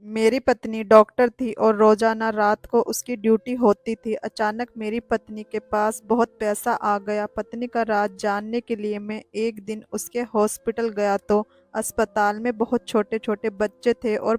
मेरी पत्नी डॉक्टर थी और रोजाना रात को उसकी ड्यूटी होती थी। अचानक मेरी पत्नी के पास बहुत पैसा आ गया। पत्नी का राज जानने के लिए मैं एक दिन उसके हॉस्पिटल गया तो अस्पताल में बहुत छोटे छोटे बच्चे थे और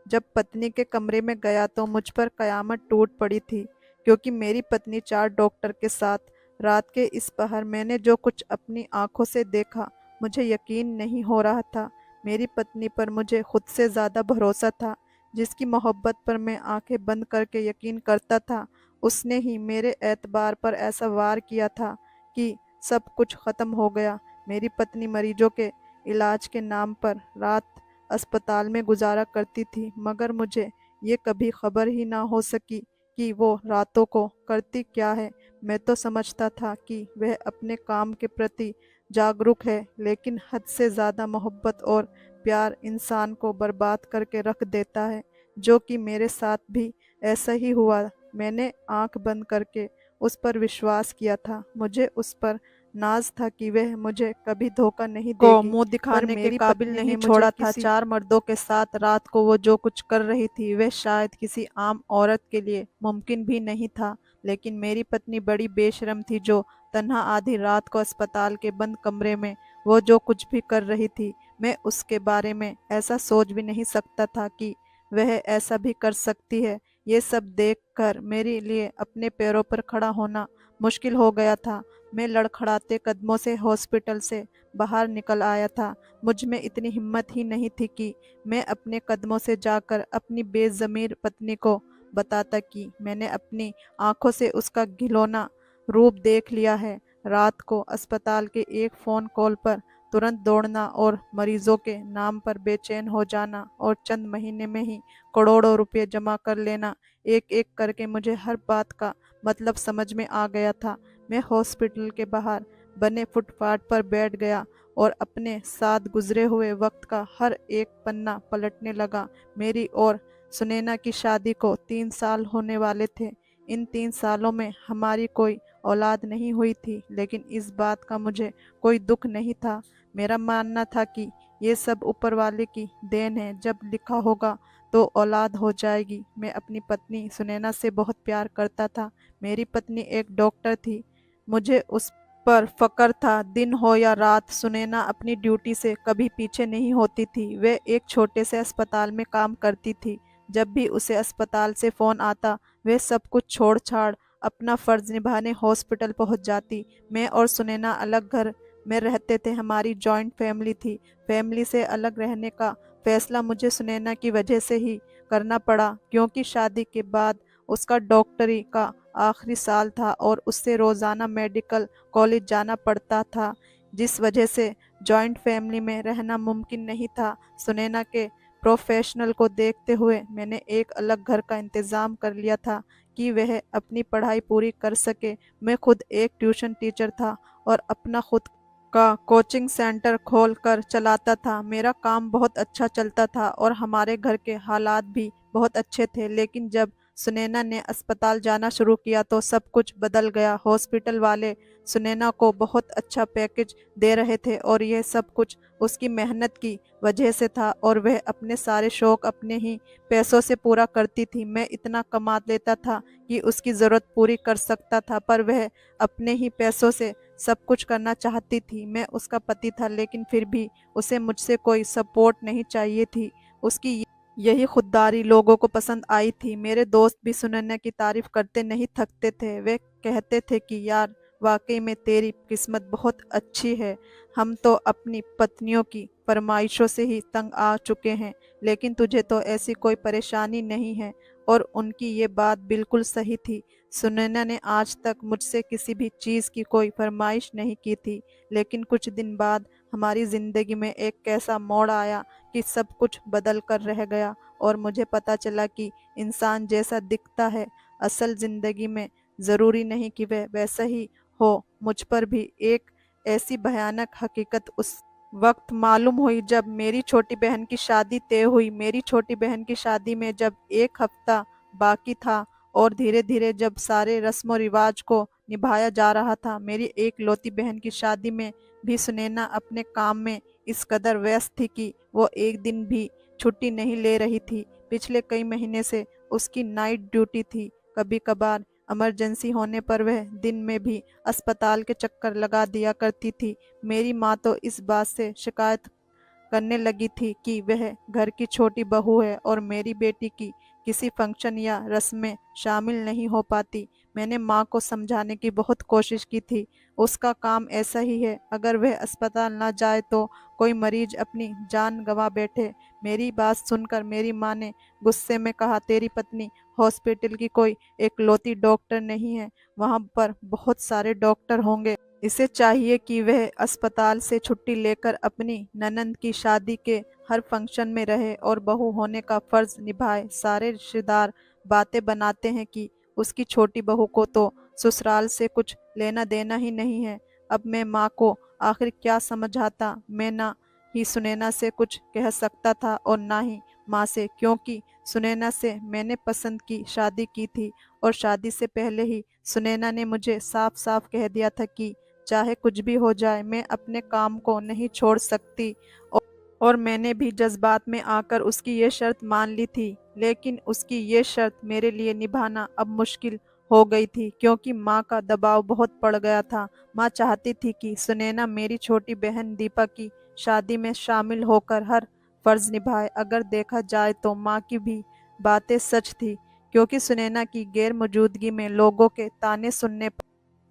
जब पत्नी के कमरे में गया तो मुझ पर कयामत टूट पड़ी थी, क्योंकि मेरी पत्नी 4 डॉक्टर के साथ रात के इस पहर मैंने जो कुछ अपनी आंखों से देखा, मुझे यकीन नहीं हो रहा था। मेरी पत्नी पर मुझे खुद से ज़्यादा भरोसा था। जिसकी मोहब्बत पर मैं आंखें बंद करके यकीन करता था, उसने ही मेरे एतबार पर ऐसा वार किया था कि सब कुछ ख़त्म हो गया। मेरी पत्नी मरीजों के इलाज के नाम पर रात अस्पताल में गुजारा करती थी, मगर मुझे ये कभी खबर ही ना हो सकी कि वो रातों को करती क्या है। मैं तो समझता था कि वह अपने काम के प्रति जागरूक है, लेकिन हद से ज़्यादा मोहब्बत और प्यार इंसान को बर्बाद करके रख देता है, जो कि मेरे साथ भी ऐसा ही हुआ। मैंने आंख बंद करके उस पर विश्वास किया था। मुझे उस पर नाज था कि वह मुझे कभी धोखा नहीं को देगी। मुंह पर दिखाने के मेरी काबिल पत्नी नहीं ने मुझे छोड़ा था। किसी 4 मर्दों के साथ रात को वो जो कुछ कर रही थी, वह शायद किसी आम औरत के लिए मुमकिन भी नहीं था। लेकिन मेरी पत्नी बड़ी बेशर्म थी, जो तन्हा आधी रात को अस्पताल के बंद कमरे में वो जो कुछ भी कर रही थी, मैं उसके बारे में ऐसा सोच भी नहीं सकता था कि वह ऐसा भी कर सकती है। ये सब देखकर मेरे लिए अपने पैरों पर खड़ा होना मुश्किल हो गया था। मैं लड़खड़ाते कदमों से हॉस्पिटल से बाहर निकल आया था। मुझ में इतनी हिम्मत ही नहीं थी कि मैं अपने कदमों से जाकर अपनी बेज़मीर पत्नी को बताता कि मैंने अपनी आंखों से उसका घिनौना रूप देख लिया है। रात को अस्पताल के एक फ़ोन कॉल पर तुरंत दौड़ना और मरीजों के नाम पर बेचैन हो जाना और चंद महीने में ही करोड़ों रुपए जमा कर लेना, एक एक करके मुझे हर बात का मतलब समझ में आ गया था। मैं हॉस्पिटल के बाहर बने फुटपाथ पर बैठ गया और अपने साथ गुजरे हुए वक्त का हर एक पन्ना पलटने लगा। मेरी और सुनैना की शादी को 3 साल होने वाले थे। इन 3 सालों में हमारी कोई औलाद नहीं हुई थी, लेकिन इस बात का मुझे कोई दुख नहीं था। मेरा मानना था कि ये सब ऊपर वाले की देन है, जब लिखा होगा तो औलाद हो जाएगी। मैं अपनी पत्नी सुनैना से बहुत प्यार करता था। मेरी पत्नी एक डॉक्टर थी, मुझे उस पर फक्र था। दिन हो या रात, सुनैना अपनी ड्यूटी से कभी पीछे नहीं होती थी। वे एक छोटे से अस्पताल में काम करती थी। जब भी उसे अस्पताल से फ़ोन आता, वे सब कुछ छोड़ छाड़ अपना फ़र्ज़ निभाने हॉस्पिटल पहुंच जाती। मैं और सुनैना अलग घर में रहते थे। हमारी जॉइंट फैमिली थी। फैमिली से अलग रहने का फ़ैसला मुझे सुनैना की वजह से ही करना पड़ा, क्योंकि शादी के बाद उसका डॉक्टरी का आखिरी साल था और उससे रोज़ाना मेडिकल कॉलेज जाना पड़ता था, जिस वजह से जॉइंट फैमिली में रहना मुमकिन नहीं था। सुनैना के प्रोफेशनल को देखते हुए मैंने एक अलग घर का इंतज़ाम कर लिया था कि वह अपनी पढ़ाई पूरी कर सके। मैं खुद एक ट्यूशन टीचर था और अपना खुद का कोचिंग सेंटर खोल कर चलाता था। मेरा काम बहुत अच्छा चलता था और हमारे घर के हालात भी बहुत अच्छे थे। लेकिन जब सुनैना ने अस्पताल जाना शुरू किया तो सब कुछ बदल गया। हॉस्पिटल वाले सुनैना को बहुत अच्छा पैकेज दे रहे थे और यह सब कुछ उसकी मेहनत की वजह से था, और वह अपने सारे शौक अपने ही पैसों से पूरा करती थी। मैं इतना कमा लेता था कि उसकी ज़रूरत पूरी कर सकता था, पर वह अपने ही पैसों से सब कुछ करना चाहती थी। मैं उसका पति था, लेकिन फिर भी उसे मुझसे कोई सपोर्ट नहीं चाहिए थी। उसकी यही खुददारी लोगों को पसंद आई थी। मेरे दोस्त भी सुनैना की तारीफ करते नहीं थकते थे। वे कहते थे कि यार, वाकई में तेरी किस्मत बहुत अच्छी है। हम तो अपनी पत्नियों की फरमाइशों से ही तंग आ चुके हैं, लेकिन तुझे तो ऐसी कोई परेशानी नहीं है। और उनकी ये बात बिल्कुल सही थी। सुनैना ने आज तक मुझसे किसी भी चीज़ की कोई फरमाइश नहीं की थी। लेकिन कुछ दिन बाद हमारी ज़िंदगी में एक कैसा मोड़ आया कि सब कुछ बदल कर रह गया, और मुझे पता चला कि इंसान जैसा दिखता है असल ज़िंदगी में, ज़रूरी नहीं कि वह वैसा ही हो। मुझ पर भी एक ऐसी भयानक हकीकत उस वक्त मालूम हुई जब मेरी छोटी बहन की शादी तय हुई। मेरी छोटी बहन की शादी में जब एक हफ्ता बाकी था और धीरे धीरे जब सारे रस्म रिवाज को निभाया जा रहा था, मेरी एक लौती बहन की शादी में भी सुनैना अपने काम में इस कदर व्यस्त थी कि वो एक दिन भी छुट्टी नहीं ले रही थी। पिछले कई महीने से उसकी नाइट ड्यूटी थी। कभी कभार इमरजेंसी होने पर वह दिन में भी अस्पताल के चक्कर लगा दिया करती थी। मेरी माँ तो इस बात से शिकायत करने लगी थी कि वह घर की छोटी बहू है और मेरी बेटी की किसी फंक्शन या रस्म में शामिल नहीं हो पाती। मैंने माँ को समझाने की बहुत कोशिश की थी। उसका काम ऐसा ही है, अगर वह अस्पताल ना जाए तो कोई मरीज अपनी जान गंवा बैठे। मेरी बात सुनकर मेरी माँ ने गुस्से में कहा, तेरी पत्नी हॉस्पिटल की कोई एकलौती डॉक्टर नहीं है, वहाँ पर बहुत सारे डॉक्टर होंगे। इसे चाहिए कि वह अस्पताल से छुट्टी लेकर अपनी ननंद की शादी के हर फंक्शन में रहे और बहू होने का फर्ज निभाए। सारे रिश्तेदार बातें बनाते हैं कि उसकी छोटी बहू को तो ससुराल से कुछ लेना देना ही नहीं है। अब मैं माँ को आखिर क्या समझाता। मैं ना ही सुनैना से कुछ कह सकता था और ना ही माँ से, क्योंकि सुनैना से मैंने पसंद की शादी की थी और शादी से पहले ही सुनैना ने मुझे साफ साफ कह दिया था कि चाहे कुछ भी हो जाए मैं अपने काम को नहीं छोड़ सकती। और मैंने भी जज्बात में आकर उसकी ये शर्त मान ली थी। लेकिन उसकी ये शर्त मेरे लिए निभाना अब मुश्किल हो गई थी, क्योंकि माँ का दबाव बहुत पड़ गया था। माँ चाहती थी कि सुनैना मेरी छोटी बहन दीपा की शादी में शामिल होकर हर फर्ज निभाए। अगर देखा जाए तो माँ की भी बातें सच थी, क्योंकि सुनैना की गैर मौजूदगी में लोगों के ताने सुनने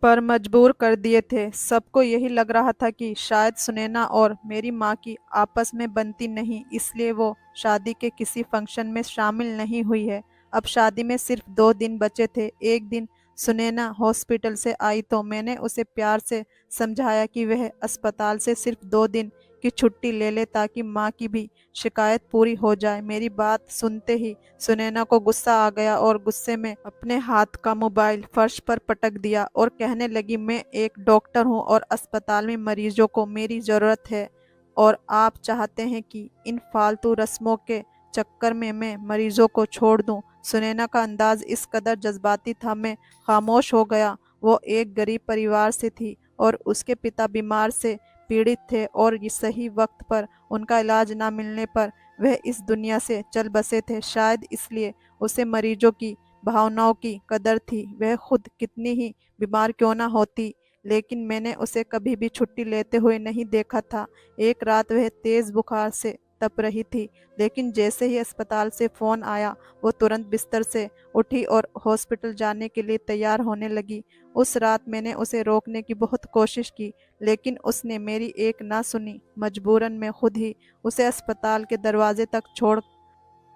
पर मजबूर कर दिए थे। सबको यही लग रहा था कि शायद सुनैना और मेरी माँ की आपस में बनती नहीं, इसलिए वो शादी के किसी फंक्शन में शामिल नहीं हुई है। अब शादी में सिर्फ 2 दिन बचे थे। एक दिन सुनैना हॉस्पिटल से आई तो मैंने उसे प्यार से समझाया कि वह अस्पताल से सिर्फ 2 दिन की छुट्टी ले ले ताकि माँ की भी शिकायत पूरी हो जाए। मेरी बात सुनते ही सुनैना को गुस्सा आ गया और गुस्से में अपने हाथ का मोबाइल फर्श पर पटक दिया और कहने लगी, मैं एक डॉक्टर हूँ और अस्पताल में मरीजों को मेरी ज़रूरत है और आप चाहते हैं कि इन फालतू रस्मों के चक्कर में मैं मरीजों को छोड़ दूं। सुनैना का अंदाज इस कदर जज्बाती था, मैं खामोश हो गया। वो एक गरीब परिवार से थी और उसके पिता बीमार से पीड़ित थे और ये सही वक्त पर उनका इलाज ना मिलने पर वह इस दुनिया से चल बसे थे। शायद इसलिए उसे मरीजों की भावनाओं की कदर थी, वह खुद कितनी ही बीमार क्यों ना होती। लेकिन मैंने उसे कभी भी छुट्टी लेते हुए नहीं देखा था। एक रात वह तेज बुखार से तप रही थी, लेकिन जैसे ही अस्पताल से फोन आया वो तुरंत बिस्तर से उठी और हॉस्पिटल जाने के लिए तैयार होने लगी। उस रात मैंने उसे रोकने की बहुत कोशिश की, लेकिन उसने मेरी एक ना सुनी। मजबूरन मैं खुद ही उसे अस्पताल के दरवाजे तक छोड़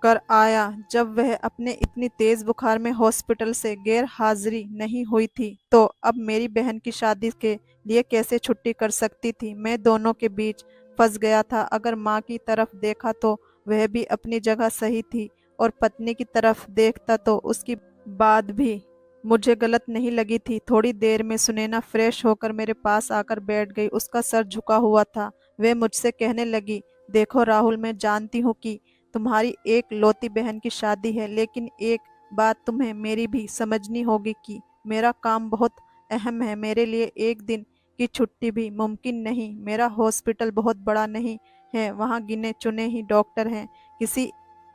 कर आया। जब वह अपने इतनी तेज बुखार में हॉस्पिटल से गैर हाजिरी नहीं हुई थी तो अब मेरी बहन की शादी के लिए कैसे छुट्टी कर सकती थी। मैं दोनों के बीच फंस गया था। अगर माँ की तरफ देखा तो वह भी अपनी जगह सही थी और पत्नी की तरफ देखता तो उसकी बात भी मुझे गलत नहीं लगी थी। थोड़ी देर में सुनैना फ्रेश होकर मेरे पास आकर बैठ गई। उसका सर झुका हुआ था। वह मुझसे कहने लगी, देखो राहुल, मैं जानती हूँ कि तुम्हारी एक लौती बहन की शादी है, लेकिन एक बात तुम्हें मेरी भी समझनी होगी कि मेरा काम बहुत अहम है। मेरे लिए एक दिन की छुट्टी भी मुमकिन नहीं। मेरा हॉस्पिटल बहुत बड़ा नहीं है, वहाँ गिने चुने ही डॉक्टर हैं। किसी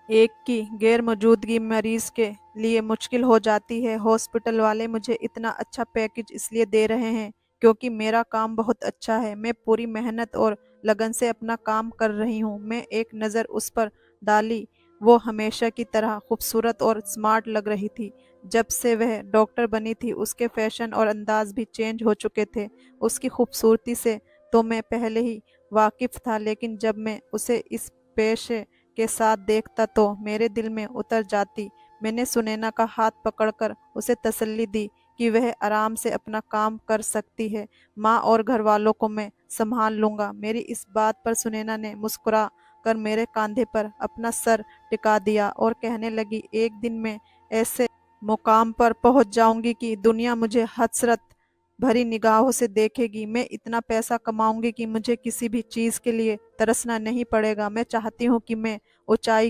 एक की गैर मौजूदगी मरीज के लिए मुश्किल हो जाती है। हॉस्पिटल वाले मुझे इतना अच्छा पैकेज इसलिए दे रहे हैं क्योंकि मेरा काम बहुत अच्छा है। मैं पूरी मेहनत और लगन से अपना काम कर रही हूँ। मैं एक नज़र उस पर डाली, वो हमेशा की तरह खूबसूरत और स्मार्ट लग रही थी। जब से वह डॉक्टर बनी थी उसके फैशन और अंदाज भी चेंज हो चुके थे। उसकी खूबसूरती से तो मैं पहले ही वाकिफ था, लेकिन जब मैं उसे इस पेशे के साथ देखता तो मेरे दिल में उतर जाती। मैंने सुनैना का हाथ पकड़कर उसे तसल्ली दी कि वह आराम से अपना काम कर सकती है। माँ और घर वालों को मैं संभाल लूंगा। मेरी इस बात पर सुनैना ने मुस्कुरा कर मेरे कंधे पर अपना सर टिका दिया और कहने लगी, एक दिन मैं ऐसे मुकाम पर पहुंच जाऊंगी कि दुनिया मुझे हसरत भरी निगाहों से देखेगी। मैं इतना पैसा कमाऊंगी कि मुझे किसी भी चीज़ के लिए तरसना नहीं पड़ेगा। मैं चाहती हूँ कि मैं ऊंचाई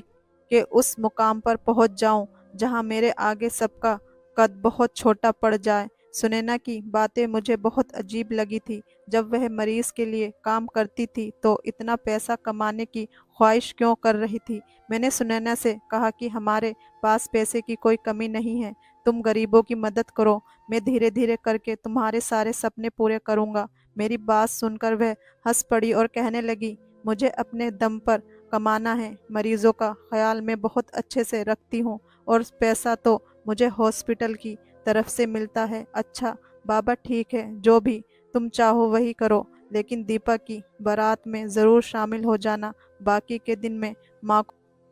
के उस मुकाम पर पहुंच जाऊं जहां मेरे आगे सबका कद बहुत छोटा पड़ जाए। सुनैना की बातें मुझे बहुत अजीब लगी थी। जब वह मरीज के लिए काम करती थी तो इतना पैसा कमाने की ख्वाहिश क्यों कर रही थी। मैंने सुनैना से कहा कि हमारे पास पैसे की कोई कमी नहीं है, तुम गरीबों की मदद करो, मैं धीरे धीरे करके तुम्हारे सारे सपने पूरे करूंगा। मेरी बात सुनकर वह हंस पड़ी और कहने लगी, मुझे अपने दम पर कमाना है, मरीजों का ख्याल मैं बहुत अच्छे से रखती हूँ और पैसा तो मुझे हॉस्पिटल की तरफ से मिलता है। अच्छा बाबा ठीक है, जो भी तुम चाहो वही करो, लेकिन दीपा की बारात में ज़रूर शामिल हो जाना। बाकी के दिन में माँ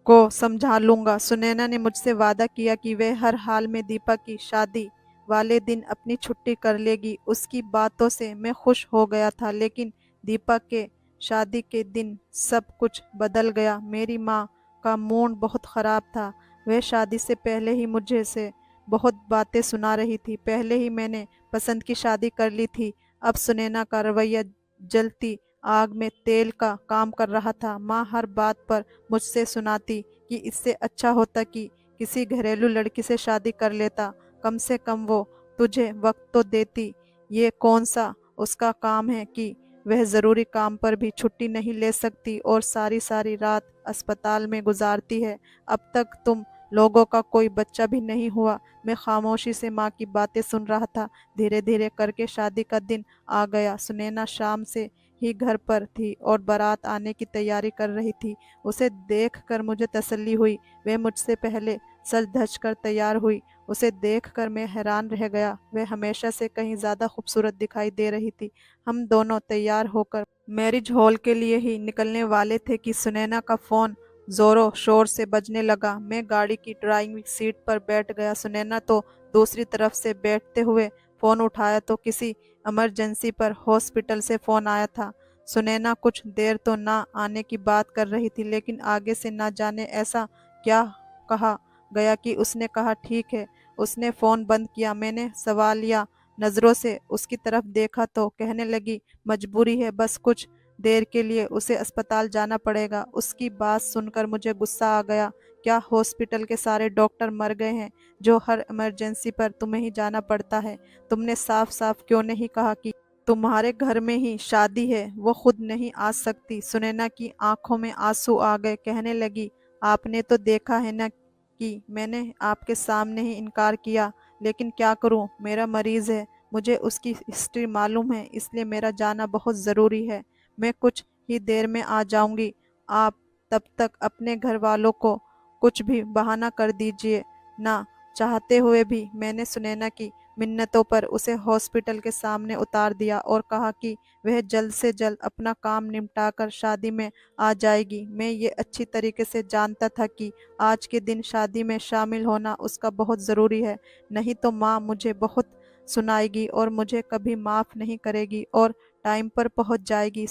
को समझा लूंगा। सुनैना ने मुझसे वादा किया कि वह हर हाल में दीपा की शादी वाले दिन अपनी छुट्टी कर लेगी। उसकी बातों से मैं खुश हो गया था, लेकिन दीपा के शादी के दिन सब कुछ बदल गया। मेरी माँ का मूड बहुत ख़राब था। वह शादी से पहले ही मुझे से बहुत बातें सुना रही थी। पहले ही मैंने पसंद की शादी कर ली थी। अब सुनैना का रवैया जलती आग में तेल का काम कर रहा था। माँ हर बात पर मुझसे सुनाती कि इससे अच्छा होता कि किसी घरेलू लड़की से शादी कर लेता, कम से कम वो तुझे वक्त तो देती। ये कौन सा उसका काम है कि वह ज़रूरी काम पर भी छुट्टी नहीं ले सकती और सारी सारी रात अस्पताल में गुजारती है। अब तक तुम लोगों का कोई बच्चा भी नहीं हुआ। मैं खामोशी से माँ की बातें सुन रहा था। धीरे धीरे करके शादी का दिन आ गया। सुनैना शाम से ही घर पर थी और बारात आने की तैयारी कर रही थी। उसे देखकर मुझे तसल्ली हुई। वह मुझसे पहले सज धज कर तैयार हुई। उसे देखकर मैं हैरान रह गया। वह हमेशा से कहीं ज़्यादा खूबसूरत दिखाई दे रही थी। हम दोनों तैयार होकर मैरिज हॉल के लिए ही निकलने वाले थे कि सुनैना का फ़ोन जोरों शोर से बजने लगा। मैं गाड़ी की ड्राइविंग सीट पर बैठ गया। सुनैना तो दूसरी तरफ से बैठते हुए फ़ोन उठाया तो किसी इमरजेंसी पर हॉस्पिटल से फ़ोन आया था। सुनैना कुछ देर तो ना आने की बात कर रही थी, लेकिन आगे से ना जाने ऐसा क्या कहा गया कि उसने कहा ठीक है। उसने फ़ोन बंद किया। मैंने सवालिया नज़रों से उसकी तरफ देखा तो कहने लगी, मजबूरी है, बस कुछ देर के लिए उसे अस्पताल जाना पड़ेगा। उसकी बात सुनकर मुझे गुस्सा आ गया। क्या हॉस्पिटल के सारे डॉक्टर मर गए हैं जो हर इमरजेंसी पर तुम्हें ही जाना पड़ता है? तुमने साफ साफ क्यों नहीं कहा कि तुम्हारे घर में ही शादी है, वो खुद नहीं आ सकती? सुनैना की आंखों में आंसू आ गए। कहने लगी, आपने तो देखा है ना कि मैंने आपके सामने ही इनकार किया, लेकिन क्या करूं, मेरा मरीज है, मुझे उसकी हिस्ट्री मालूम है, इसलिए मेरा जाना बहुत ज़रूरी है। मैं कुछ ही देर में आ जाऊंगी। आप तब तक अपने घर वालों को कुछ भी बहाना कर दीजिए। ना चाहते हुए भी मैंने सुनैना की मिन्नतों पर उसे हॉस्पिटल के सामने उतार दिया और कहा कि वह जल्द से जल्द अपना काम निपटाकर शादी में आ जाएगी। मैं ये अच्छी तरीके से जानता था कि आज के दिन शादी में शामिल होना उसका बहुत ज़रूरी है, नहीं तो माँ मुझे बहुत सुनाएगी और मुझे कभी माफ़ नहीं करेगी और टाइम पर पहुंच जाएगी।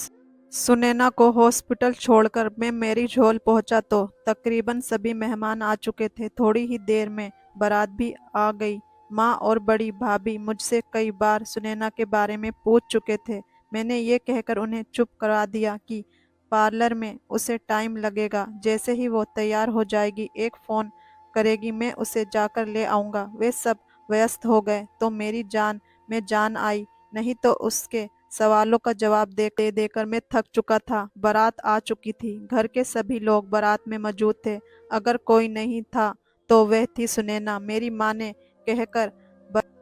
सुनैना को हॉस्पिटल छोड़कर मैं मैरिज हॉल पहुंचा तो तकरीबन सभी मेहमान आ चुके थे। थोड़ी ही देर में बारात भी आ गई। माँ और बड़ी भाभी मुझसे कई बार सुनैना के बारे में पूछ चुके थे। मैंने ये कहकर उन्हें चुप करा दिया कि पार्लर में उसे टाइम लगेगा, जैसे ही वो तैयार हो जाएगी एक फ़ोन करेगी, मैं उसे जाकर ले आऊँगा। वे सब व्यस्त हो गए तो मेरी जान में जान आई, नहीं तो उसके सवालों का जवाब दे देकर मैं थक चुका था। बारात आ चुकी थी। घर के सभी लोग बारात में मौजूद थे। अगर कोई नहीं था तो वह थी सुनैना। मेरी माँ ने कहकर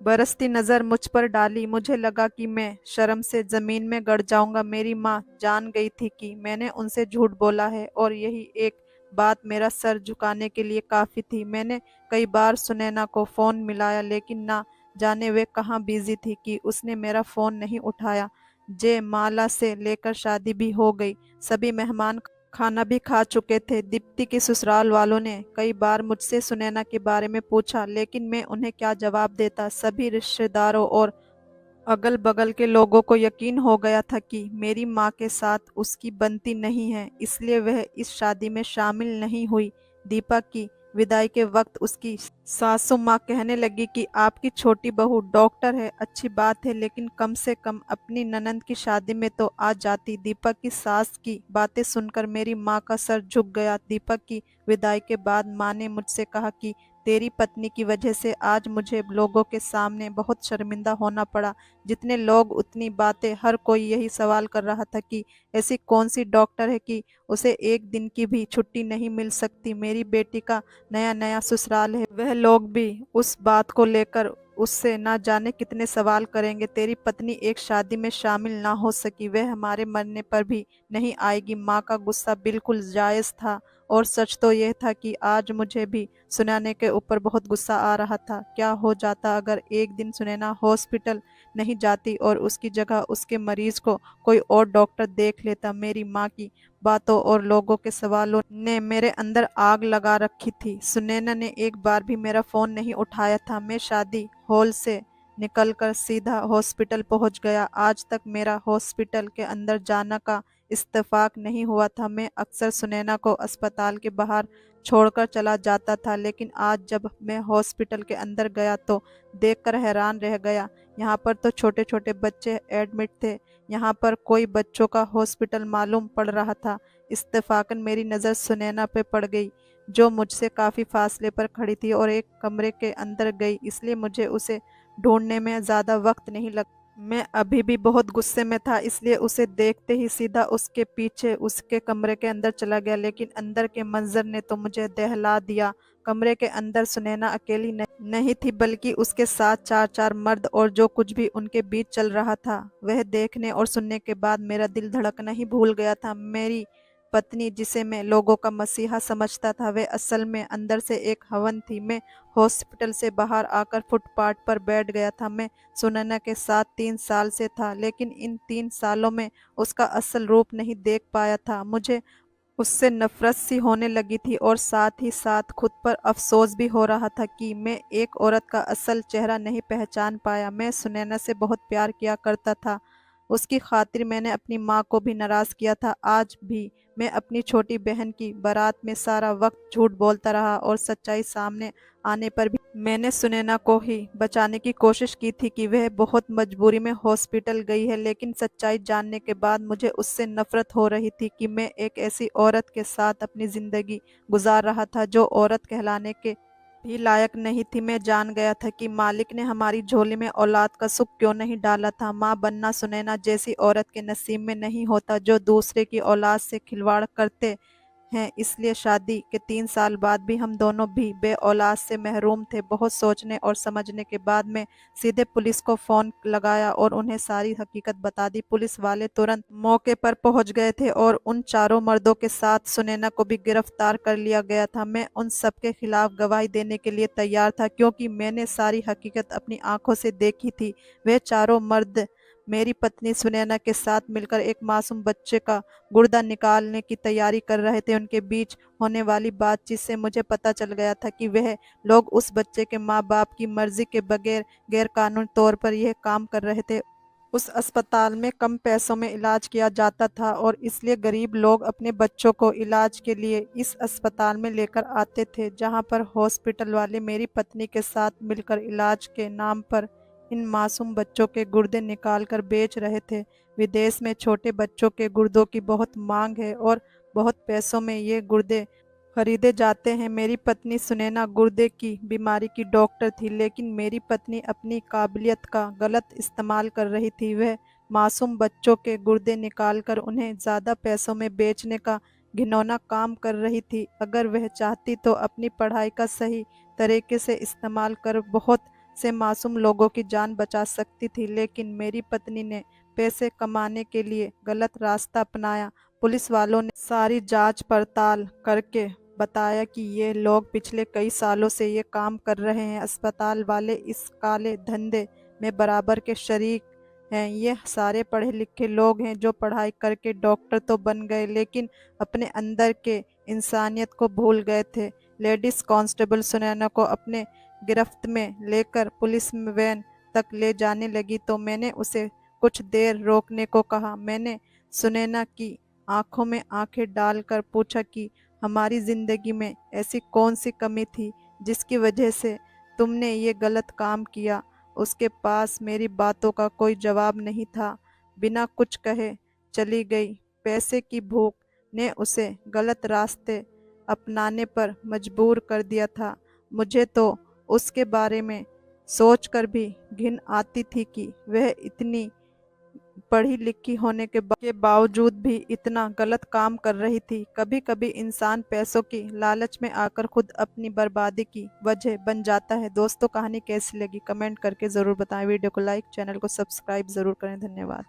बरसती नज़र मुझ पर डाली। मुझे लगा कि मैं शर्म से ज़मीन में गड़ जाऊंगा। मेरी माँ जान गई थी कि मैंने उनसे झूठ बोला है और यही एक बात मेरा सर झुकाने के लिए काफ़ी थी। मैंने कई बार सुनैना को फ़ोन मिलाया, लेकिन ना जाने वे कहाँ बिजी थी कि उसने मेरा फ़ोन नहीं उठाया। जयमाला से लेकर शादी भी हो गई। सभी मेहमान खाना भी खा चुके थे। दीप्ति के ससुराल वालों ने कई बार मुझसे सुनैना के बारे में पूछा, लेकिन मैं उन्हें क्या जवाब देता। सभी रिश्तेदारों और अगल बगल के लोगों को यकीन हो गया था कि मेरी माँ के साथ उसकी बनती नहीं है, इसलिए वह इस शादी में शामिल नहीं हुई। दीपा की विदाई के वक्त उसकी सासू माँ कहने लगी कि आपकी छोटी बहू डॉक्टर है, अच्छी बात है, लेकिन कम से कम अपनी ननंद की शादी में तो आ जाती। दीपक की सास की बातें सुनकर मेरी माँ का सर झुक गया। दीपक की विदाई के बाद माँ ने मुझसे कहा कि तेरी पत्नी की वजह से आज मुझे लोगों के सामने बहुत शर्मिंदा होना पड़ा। जितने लोग उतनी बातें, हर कोई यही सवाल कर रहा था कि ऐसी कौन सी डॉक्टर है कि उसे एक दिन की भी छुट्टी नहीं मिल सकती। मेरी बेटी का नया नया ससुराल है, वह लोग भी उस बात को लेकर उससे ना जाने कितने सवाल करेंगे। तेरी पत्नी एक शादी में शामिल ना हो सकी, वह हमारे मरने पर भी नहीं आएगी। माँ का गुस्सा बिल्कुल जायज़ था, और सच तो यह था कि आज मुझे भी सुनैना के ऊपर बहुत गुस्सा आ रहा था। क्या हो जाता अगर एक दिन सुनैना हॉस्पिटल नहीं जाती और उसकी जगह उसके मरीज को कोई और डॉक्टर देख लेता। मेरी माँ की बातों और लोगों के सवालों ने मेरे अंदर आग लगा रखी थी। सुनैना ने एक बार भी मेरा फ़ोन नहीं उठाया था। मैं शादी हॉल से निकलकर सीधा हॉस्पिटल पहुंच गया। आज तक मेरा हॉस्पिटल के अंदर जाना का इत्तेफाक नहीं हुआ था। मैं अक्सर सुनैना को अस्पताल के बाहर छोड़कर चला जाता था, लेकिन आज जब मैं हॉस्पिटल के अंदर गया तो देखकर हैरान रह गया। यहाँ पर तो छोटे छोटे बच्चे एडमिट थे, यहाँ पर कोई बच्चों का हॉस्पिटल मालूम पड़ रहा था। इत्तेफाकन मेरी नज़र सुनैना पे पड़ गई, जो मुझसे काफ़ी फासले पर खड़ी थी और एक कमरे के अंदर गई, इसलिए मुझे उसे ढूंढने में ज़्यादा वक्त नहीं लगा। मैं अभी भी बहुत गुस्से में था, इसलिए उसे देखते ही सीधा उसके पीछे उसके कमरे के अंदर चला गया, लेकिन अंदर के मंजर ने तो मुझे दहला दिया। कमरे के अंदर सुनैना अकेली नहीं थी, बल्कि उसके साथ चार चार मर्द, और जो कुछ भी उनके बीच चल रहा था वह देखने और सुनने के बाद मेरा दिल धड़कना ही भूल गया था। मेरी पत्नी, जिसे मैं लोगों का मसीहा समझता था, वह असल में अंदर से एक हवन थी। मैं हॉस्पिटल से बाहर आकर फुटपाथ पर बैठ गया था। मैं सुनैना के साथ 3 साल से था, लेकिन इन 3 सालों में उसका असल रूप नहीं देख पाया था। मुझे उससे नफरत सी होने लगी थी, और साथ ही साथ खुद पर अफसोस भी हो रहा था कि मैं एक औरत का असल चेहरा नहीं पहचान पाया। मैं सुनैना से बहुत प्यार किया करता था, उसकी खातिर मैंने अपनी माँ को भी नाराज किया था। आज भी मैं अपनी छोटी बहन की बारात में सारा वक्त झूठ बोलता रहा, और सच्चाई सामने आने पर भी मैंने सुनैना को ही बचाने की कोशिश की थी कि वह बहुत मजबूरी में हॉस्पिटल गई है। लेकिन सच्चाई जानने के बाद मुझे उससे नफरत हो रही थी कि मैं एक ऐसी औरत के साथ अपनी जिंदगी गुजार रहा था जो औरत कहलाने के भी लायक नहीं थी। मैं जान गया था कि मालिक ने हमारी झोली में औलाद का सुख क्यों नहीं डाला था। माँ बनना सुनैना जैसी औरत के नसीब में नहीं होता, जो दूसरे की औलाद से खिलवाड़ करते हैं। इसलिए शादी के 3 साल बाद भी हम दोनों भी बे औलाद से महरूम थे। बहुत सोचने और समझने के बाद मैं सीधे पुलिस को फ़ोन लगाया और उन्हें सारी हकीकत बता दी। पुलिस वाले तुरंत मौके पर पहुंच गए थे, और उन चारों मर्दों के साथ सुनैना को भी गिरफ्तार कर लिया गया था। मैं उन सब के खिलाफ गवाही देने के लिए तैयार था, क्योंकि मैंने सारी हकीकत अपनी आंखों से देखी थी। वे चारों मर्द मेरी पत्नी सुनैना के साथ मिलकर एक मासूम बच्चे का गुर्दा निकालने की तैयारी कर रहे थे। उनके बीच होने वाली बातचीत से मुझे पता चल गया था कि वह लोग उस बच्चे के माँ बाप की मर्जी के बगैर गैरकानूनी तौर पर यह काम कर रहे थे। उस अस्पताल में कम पैसों में इलाज किया जाता था, और इसलिए गरीब लोग अपने बच्चों को इलाज के लिए इस अस्पताल में लेकर आते थे, जहां पर हॉस्पिटल वाले मेरी पत्नी के साथ मिलकर इलाज के नाम पर इन मासूम बच्चों के गुर्दे निकाल कर बेच रहे थे। विदेश में छोटे बच्चों के गुर्दों की बहुत मांग है, और बहुत पैसों में ये गुर्दे खरीदे जाते हैं। मेरी पत्नी सुनैना गुर्दे की बीमारी की डॉक्टर थी, लेकिन मेरी पत्नी अपनी काबिलियत का गलत इस्तेमाल कर रही थी। वह मासूम बच्चों के गुर्दे निकालकर उन्हें ज़्यादा पैसों में बेचने का घिनौना काम कर रही थी। अगर वह चाहती तो अपनी पढ़ाई का सही तरीके से इस्तेमाल कर बहुत से मासूम लोगों की जान बचा सकती थी, लेकिन मेरी पत्नी ने पैसे कमाने के लिए गलत रास्ता अपनाया। पुलिस वालों ने सारी जांच पड़ताल करके बताया कि ये लोग पिछले कई सालों से ये काम कर रहे हैं। अस्पताल वाले इस काले धंधे में बराबर के शरीक हैं। ये सारे पढ़े लिखे लोग हैं जो पढ़ाई करके डॉक्टर तो बन गए, लेकिन अपने अंदर के इंसानियत को भूल गए थे। लेडीज कांस्टेबल सुनैना को अपने गिरफ्त में लेकर पुलिस वैन तक ले जाने लगी, तो मैंने उसे कुछ देर रोकने को कहा। मैंने सुनैना की आंखों में आंखें डालकर पूछा कि हमारी जिंदगी में ऐसी कौन सी कमी थी जिसकी वजह से तुमने ये गलत काम किया। उसके पास मेरी बातों का कोई जवाब नहीं था, बिना कुछ कहे चली गई। पैसे की भूख ने उसे गलत रास्ते अपनाने पर मजबूर कर दिया था। मुझे तो उसके बारे में सोचकर भी घिन आती थी कि वह इतनी पढ़ी लिखी होने के बावजूद भी इतना गलत काम कर रही थी। कभी कभी इंसान पैसों की लालच में आकर खुद अपनी बर्बादी की वजह बन जाता है। दोस्तों, कहानी कैसी लगी कमेंट करके ज़रूर बताएं। वीडियो को लाइक, चैनल को सब्सक्राइब ज़रूर करें। धन्यवाद।